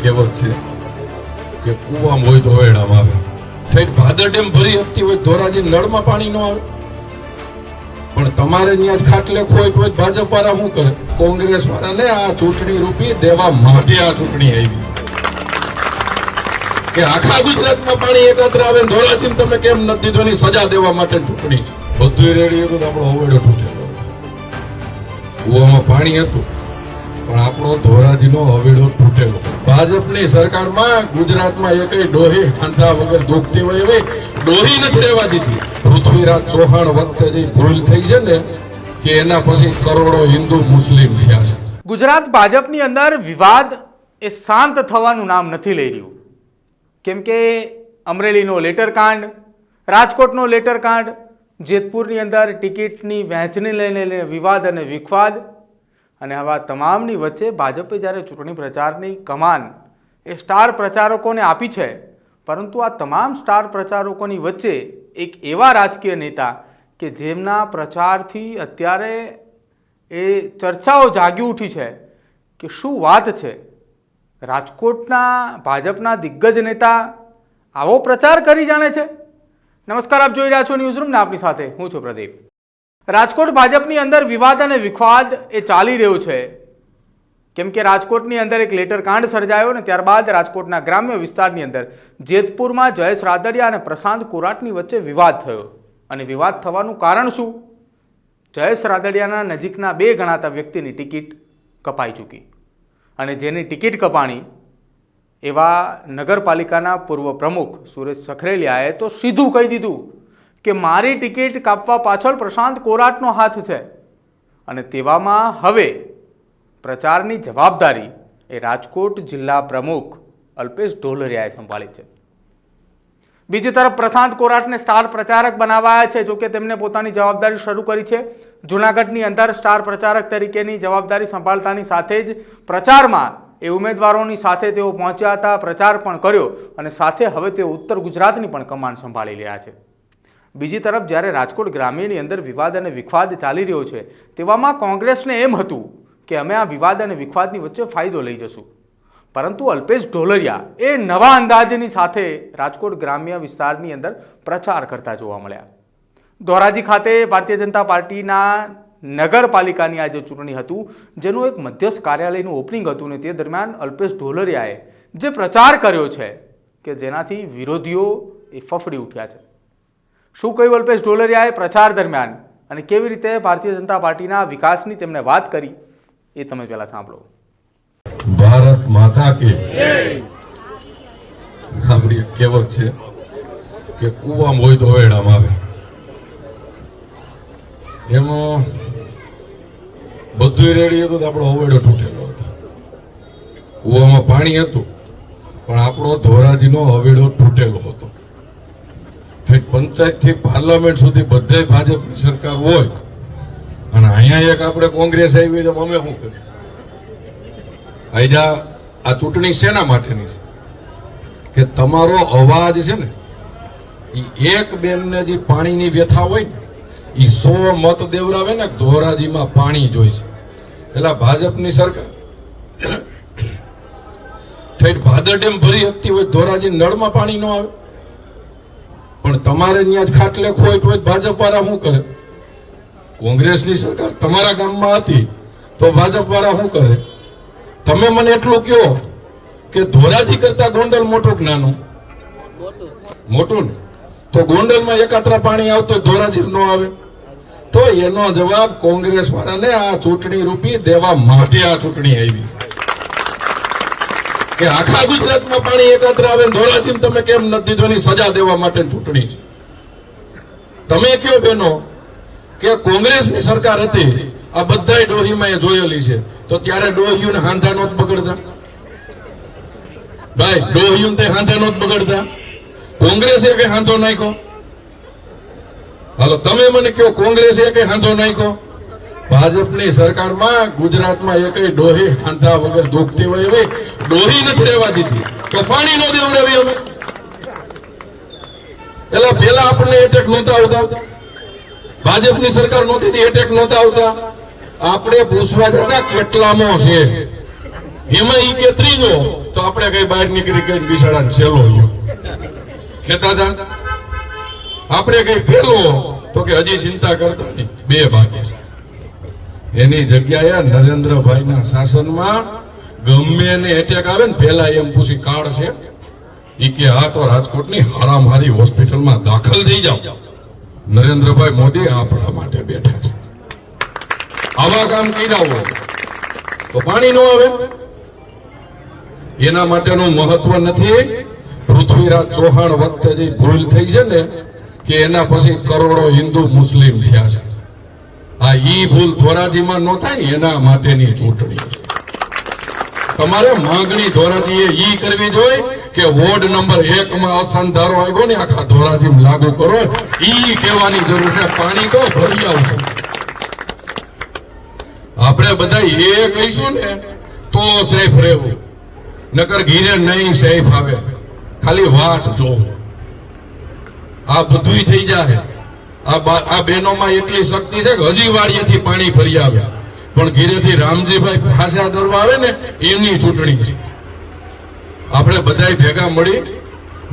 કહેવત છે કે કૂવામાં હોય તો વેડામાં આવે. ફેર ભાદર ડેમ ભરી હકતી હોય ધોરાજી નળમાં પાણી ન આવે. પણ તમારે ત્યાં ખાટલે ખોય તો ભાજપ વાળા શું કરે? કોંગ્રેસ વાળાને આ ચૂંટણી રૂપી દેવા માટે આ ચૂંટણી આવી કે આખા ગુજરાતમાં પાણી એકત્ર આવે. ધોરાજી તમે કેમ નથી દીધો એની સજા દેવા માટે ચૂંટણી છે. બધું રેડી હતું તો આપણો હવેડો તૂટેલો. કૂવામાં પાણી હતું પણ આપણો ધોરાજીનો હવેડો તૂટેલો. ભાજપની સરકારમાં ગુજરાતમાં એકય ડોહી હાંધા વગર દુખતી હોય એવી ડોહી નથી રહેવા દીધી. પૃથ્વીરાજ ચૌહાણ વખતે જે ભૂલ થઈ છે ને કે એના પછી કરોડો હિન્દુ મુસ્લિમ થયા છે. ગુજરાત ભાજપની અંદર વિવાદ એ શાંત થવાનું નામ નથી લઈ રહ્યું. કેમ કે અમરેલીનો લેટરકાંડ, રાજકોટનો લેટરકાંડ, જેતપુરની અંદર ટિકિટની વહેંચણી લઈને વિવાદ અને વિખવાદ, અને આવા તમામની વચ્ચે ભાજપે જ્યારે ચૂંટણી પ્રચારની કમાન એ સ્ટાર પ્રચારકોને આપી છે, પરંતુ આ તમામ સ્ટાર પ્રચારકોની વચ્ચે એક એવા રાજકીય નેતા કે જેમના પ્રચારથી અત્યારે એ ચર્ચાઓ જાગી ઉઠી છે કે શું વાત છે, રાજકોટના ભાજપના દિગ્ગજ નેતા આવો પ્રચાર કરી જાણે છે. નમસ્કાર, આપ જોઈ રહ્યા છો ન્યૂઝરૂમ ને આપની સાથે હું છું પ્રદીપ. રાજકોટ ભાજપની અંદર વિવાદ અને વિખવાદ એ ચાલી રહ્યો છે. કેમ કે રાજકોટની અંદર એક લેટરકાંડ સર્જાયો ને ત્યારબાદ રાજકોટના ગ્રામ્ય વિસ્તારની અંદર જેતપુરમાં જયેશ રાદડિયા અને પ્રશાંત કોરાટની વચ્ચે વિવાદ થયો. અને વિવાદ થવાનું કારણ શું? જયેશ રાદડિયાના નજીકના બે ગણાતા વ્યક્તિની ટિકિટ કપાઈ ચૂકી, અને જેની ટિકિટ કપાણી એવા નગરપાલિકાના પૂર્વ પ્રમુખ સુરેશ સખરેલિયાએ તો સીધું કહી દીધું કે મારી ટિકિટ કાપવા પાછળ પ્રશાંત કોરાટનો હાથ છે. અને તેવામાં હવે પ્રચારની જવાબદારી એ રાજકોટ જિલ્લા પ્રમુખ અલ્પેશ ઢોલરિયાએ સંભાળી છે. બીજી તરફ પ્રશાંત કોરાટને સ્ટાર પ્રચારક બનાવાયા છે. જોકે તેમને પોતાની જવાબદારી શરૂ કરી છે. જૂનાગઢની અંદર સ્ટાર પ્રચારક તરીકેની જવાબદારી સંભાળતાની સાથે જ પ્રચારમાં એ ઉમેદવારોની સાથે તેઓ પહોંચ્યા હતા, પ્રચાર પણ કર્યો, અને સાથે હવે તેઓ ઉત્તર ગુજરાતની પણ કમાન સંભાળી રહ્યા છે. બીજી તરફ જ્યારે રાજકોટ ગ્રામ્યની અંદર વિવાદ અને વિખવાદ ચાલી રહ્યો છે, તેવામાં કોંગ્રેસને એમ હતું કે અમે આ વિવાદ અને વિખવાદની વચ્ચે ફાયદો લઈ જશું, પરંતુ અલ્પેશ ઢોલરિયા એ નવા અંદાજની સાથે રાજકોટ ગ્રામ્ય વિસ્તારની અંદર પ્રચાર કરતા જોવા મળ્યા. ધોરાજી ખાતે ભારતીય જનતા પાર્ટીના નગરપાલિકાની આ જે ચૂંટણી હતું, જેનું એક મધ્યસ્થ કાર્યાલયનું ઓપનિંગ હતું, ને તે દરમિયાન અલ્પેશ ઢોલરિયાએ જે પ્રચાર કર્યો છે કે જેનાથી વિરોધીઓ એ ફફડી ઉઠ્યા છે. શું કહ્યું અલ્પેશ ઢોલરિયાએ પ્રચાર દરમિયાન, અને કેવી રીતે ભારતીય જનતા પાર્ટીના વિકાસની તેમણે વાત કરી, એ તમે પહેલા સાંભળો. ભારત માતા કી આપણી કહેવત છે કે કૂવામાં હોય તો વેડામાં આવે. એમાં બધું રેડી હતું તો આપણો હવેડો તૂટેલો હતો. કૂવામાં પાણી હતું પણ આપણો ધોરાજીનો હવેડો તૂટેલો હતો. પંચાયત થી પાર્લામેન્ટ સુધી બધે ભાજપની સરકાર હોય, અને અહીંયા એક આપણે કોંગ્રેસ આવી તો અમે શું કરીએ? આઈજા આ ચૂંટણી શેના માટેની છે કે તમારો અવાજ છે ને એ એક બેનને જે પાણીની વ્યથા હોય ને એ 100 મત દેવરાવે ને ધોરાજીમાં પાણી જોઈશે. પેલા ભાજપની સરકાર ઠેઠ ભાદર ડેમ ભરી હકતી હોય ધોરાજી નળમાં પાણી ન આવે. પણ તમારે ત્યાં ખાટલે ખોય તો ભાજપ વાળા શું કરે? કોંગ્રેસની સરકાર તમારા ગામમાં હતી તો ભાજપ વાળા શું કરે? તમે મને એટલું કહો કે ધોરાજી કરતા ગોંડલ મોટું કે નાનું? મોટું ને. તો ગોંડલમાં એકાત્રા પાણી આવતો ધોરાજી ન આવે. તો એનો જવાબ કોંગ્રેસ વાળાને આ ચૂંટણી રૂપી દેવા માટે આ ચૂંટણી આવી કે આખા ગુજરાતમાં પાણી એકત્ર આવે. ધોરાજી તમે કેમ નથી દીધો એની સજા દેવા માટે ચૂંટણી છે. તમે કયો બેનો કે કોંગ્રેસની સરકાર હતી, આ બધા ડોહીમાં એ જોયેલી છે, તો ત્યારે ડોહીઓને હાંધા નોત બગડતા? ભાઈ ડોહીઓને તે હાંધા નોત બગડતા? કોંગ્રેસે કઈ હાંધો નાખ્યો? હાલો તમે મને કહો, કોંગ્રેસે કઈ હાંધો નાખ્યો? ભાજપની સરકારમાં ગુજરાતમાં એકય ડોહી હાંધા વગર દુખતી હોય એવી ડોહી નથી રહેવા દીધી. તો પાણી નો દેવડાવી અમે? પેલા આપણને એટેક નહોતા આવતા, ભાજપની સરકાર નહોતી એટેક નહોતા આવતા. આપણે પૂછવા જતા કેટલામો છે, એમાં ઈ કે ત્રીજો, તો આપણે આપણે કઈ બહાર નીકળી કઈ બિચારા છેલ્લો ગયો કહેતા હતા આપણે કઈ પેલો તો કે હજી ચિંતા કરતા નહીં, 2 બાકી છે. એની જગ્યાએ નરેન્દ્રભાઈના શાસનમાં ગમે એને એટેક આવે ને પેલા એમ પૂછી કાર્ડ છે ઈ કે હા તો રાજકોટની હારામારી હોસ્પિટલમાં દાખલ થઈ જાઓ. નરેન્દ્રભાઈ મોદી આપણા માટે બેઠા છે. આવા કામ કર્યા હોય તો પાણી ન આવે. એના માટેનું મહત્વ નથી. પૃથ્વીરાજ ચૌહાણ વખતે જે ભૂલ થઈ છે ને કે એના પછી કરોડો હિન્દુ મુસ્લિમ થયા છે. આ ઈ ભૂલ ધોરાજીમાં ન થાય ને એના માટેની ચૂંટણી છે. તમારે માંગણી ધોરાજીએ ઈ કરવી જોઈએ કે વોર્ડ નંબર 1 માં અસંધારો આવ્યો ને આખા ધોરાજીમાં લાગુ કરો. ઈ કહેવાની જરૂર છે. પાણી તો ભરી આવશે. આપણે બધા એ કહીશું ને તો સેફ રહેવું, નકર ઘીરે નહીં સેફ આવે. ખાલી વાટ જો આ બધું થઈ જાય. આ બહેનોમાં એટલી શક્તિ છે કે હજી વાડીએથી પાણી ફરી આવે પણ ઘીરેથી રામજીભાઈ ફાંસા ધરવા આવે ને એની ચૂંટણી છે. આપણે બધા ભેગા મળી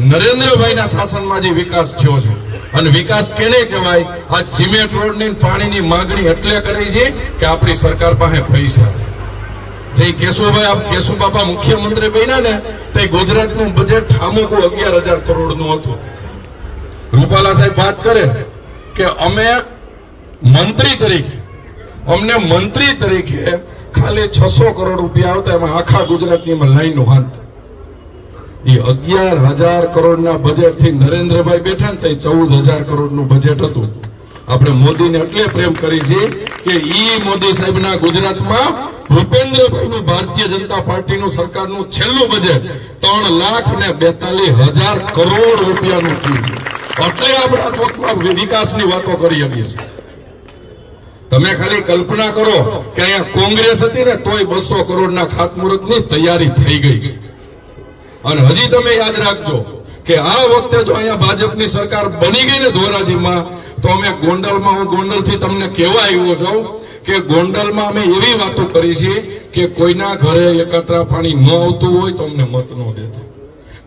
નરેન્દ્રભાઈના શાસનમાં જે વિકાસ થયો છે અને વિકાસ કેને કહેવાય? આજ સિમેન્ટ રોડની પાણીની માંગણી એટલે કરી છે કે આપણી સરકાર પાસે પૈસા છે. જે કેશુબાપા મુખ્યમંત્રી બન્યા ને તે ગુજરાતનું બજેટ ઠામુકું 11,000 કરોડનું હતું. રૂપાલા સાહેબ વાત કરે કે અમે મંત્રી તરીકે ખાલી 600 કરોડ રૂપિયા આવતા એમાં આખા ગુજરાતની લાઈનો હાંતા. એ 11,000 કરોડના બજેટથી નરેન્દ્રભાઈ બેઠા ને તે 14,000 કરોડનું બજેટ હતું. આપણે મોદીને એટલે પ્રેમ કરી છે કે ઈ મોદી સાહેબના ગુજરાતમાં ભૂપેન્દ્રભાઈનું ભારતીય જનતા પાર્ટીનું સરકારનું છેલ્લું બજેટ 3,42,000 કરોડ રૂપિયાનું થયું છે. એટલે આપણા ચોકમાં વિકાસની વાતો કરી શકીએ છીએ. તમે ખાલી કલ્પના કરો કે અહીંયા કોંગ્રેસ હતી ને તોય 200 કરોડના ખાતમુહૂર્તની તૈયારી થઈ ગઈ છે. અને હજી તમે યાદ રાખજો કે આ વખતે જો અહીંયા ભાજપની સરકાર બની ગઈ ને ધોરાજીમાં તો અમે ગોંડલમાં, હું ગોંડલથી તમને કહેવા આવ્યો છું કે ગોંડલમાં અમે એવી વાતો કરી છે કે કોઈના ઘરે એકત્ર પાણી ન આવતું હોય તો અમને મત ન દેતા,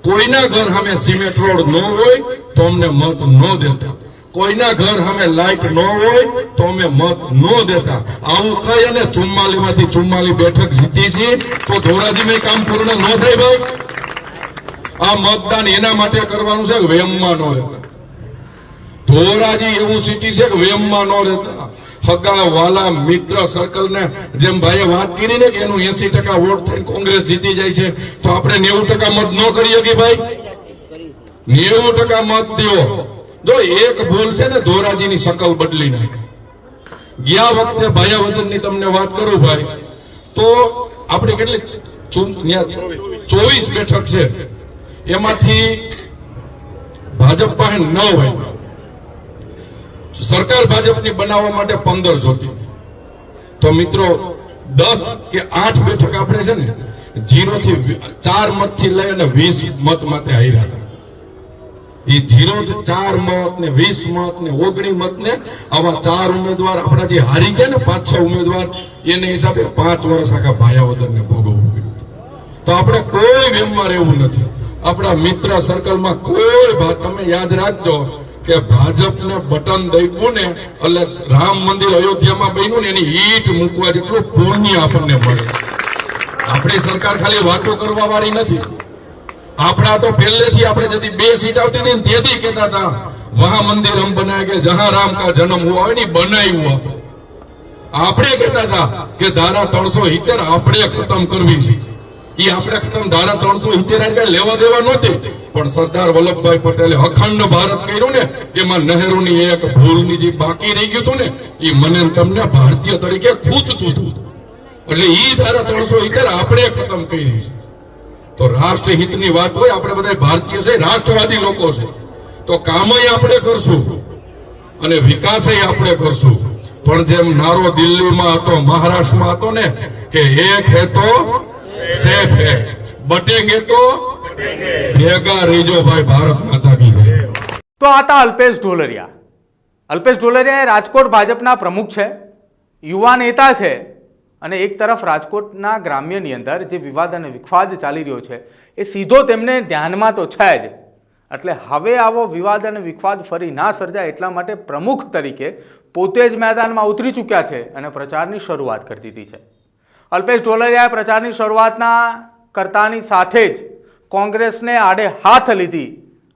કોઈના ઘર સામે સિમેન્ટ રોડ ન હોય તો અમને મત ન દેતા, કોઈના ઘર સામે લાઈટ ન હોય તો અમે મત ન દેતા. આવું કહી અને 44 માંથી 44 બેઠક જીતી છે તો ધોરાજીમાં કામ પૂર્ણ ન થાય ભાઈ. આ મતદાન એના માટે કરવાનું છે કે વેમમાં ન રહેતા. ધોરાજી એવું સિટી છે કે વેમમાં ન રહેતા. હગા વાલા મિત્ર સર્કલ ને જેમ ભાઈએ વાત કરી ને કે એનું 80% વોટ થઈને કોંગ્રેસ જીતી જાય છે તો આપણે 90% મત ન કરી શકીએ ભાઈ. 90% મત દો. જો એક ભૂલ છે ને ધોરાજીની શકલ બદલી નાખી. ગયા વખતે ભાયાવદનની તમને વાત કરું ભાઈ તો આપણે કેટલી 24 બેઠક છે એમાંથી ભાજપ પાસે 9 હોય. સરકાર ભાજપની બનાવવા માટે 15 જોતી. તો મિત્રો 10 કે 8 બેઠક આપણે છે ને 0 થી 4 મત થી લઈ અને 20 મત માટે હાર્યા હતા. એ 0 થી 4 મત ને 20 મત ને 19 મત ને આવા 4 ઉમેદવાર આપણા જે હારી ગયા ને 5-6 ઉમેદવાર એને હિસાબે 5 વર્ષ આખા ભાયાવદનને ભોગવવું પડ્યું. તો આપણે કોઈ વેમમાં રહેવું નથી. આપણા મિત્ર સર્કલમાં કોઈ તમે યાદ રાખજો કે ભાજપને બટન દઈવું ને એટલે રામ મંદિર અયોધ્યામાં બન્યું ને એની ઈટ મૂકવા જેટલું પુણ્ય આપણને મળે. આપણી સરકાર ખાલી વાતો કરવા વાળી નથી. આપણા તો પહેલેથી આપણે જતી 2 સીટ આવતી હતી ને તેથી કહેતા હતા વહાં મંદિર હમ બનાય કે જહાં રામ કા જન્મ હુઆ હોય ને બનાવ્યું. આપણે કહેતા હતા કે ધારા 370 આપણે ખતમ કરવી છે. એ આપણે ખતમ ધારા 370 કઈ લેવા દેવા નહોતી પણ સરદાર વલ્લભભાઈ પટેલે અખંડ ભારત કર્યું ને એમાં નહેરુની એક ભૂલની જે બાકી રહી ગયું હતું ને એ મને તમને ભારતીય તરીકે ખૂંચતું હતું. એટલે એ ધારા 370 આપણે ખતમ કરી છે. તો રાષ્ટ્રહિતની વાત હોય, આપણે બધા ભારતીય છે, રાષ્ટ્રવાદી લોકો છે, તો કામય આપણે કરશું અને વિકાસય આપણે કરશું. પણ જેમ નારો દિલ્હીમાં હતો, મહારાષ્ટ્રમાં હતો ને કે એક હે તો સેફ હે, બટેંગે તો ભેગા રહીજો ભાઈ, ભારત માતા કી જય. તો આ હતા અલ્પેશ ઢોલરિયા. અલ્પેશ ઢોલરિયા એ રાજકોટ ભાજપના પ્રમુખ છે, યુવા નેતા છે અને એક તરફ રાજકોટના ગ્રામ્યની અંદર જે વિવાદ અને વિખવાદ ચાલી રહ્યો છે એ સીધો તેમને ધ્યાનમાં તો છે જ. એટલે હવે આવો વિવાદ અને વિખવાદ ફરી ના સર્જાય એટલા માટે પ્રમુખ તરીકે પોતે જ મેદાનમાં ઉતરી ચૂક્યા છે અને પ્રચારની શરૂઆત કરી દીધી છે. અલ્પેશ ઢોલરિયાએ પ્રચારની શરૂઆતના કરતાની સાથે જ કોંગ્રેસને આડે હાથ લીધી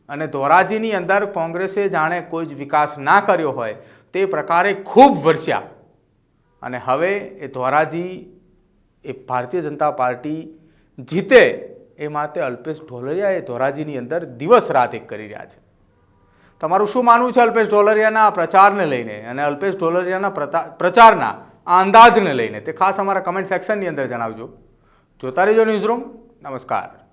અને ધોરાજીની અંદર કોંગ્રેસે જાણે કોઈ જ વિકાસ ના કર્યો હોય તે પ્રકારે ખૂબ વરસ્યા. અને હવે એ ધોરાજી એ ભારતીય જનતા પાર્ટી જીતે એ માટે અલ્પેશ ઢોલરિયા એ ધોરાજીની અંદર દિવસ રાત એક કરી રહ્યા છે. તમારું શું માનવું છે અલ્પેશ ઢોલરિયાના પ્રચારને લઈને અને અલ્પેશ ઢોલરિયાના પ્રચારના આ અંદાજને લઈને તે ખાસ અમારા કમેન્ટ સેક્શનની અંદર જણાવજો. જોતા રહેજો ન્યૂઝરૂમ. નમસ્કાર.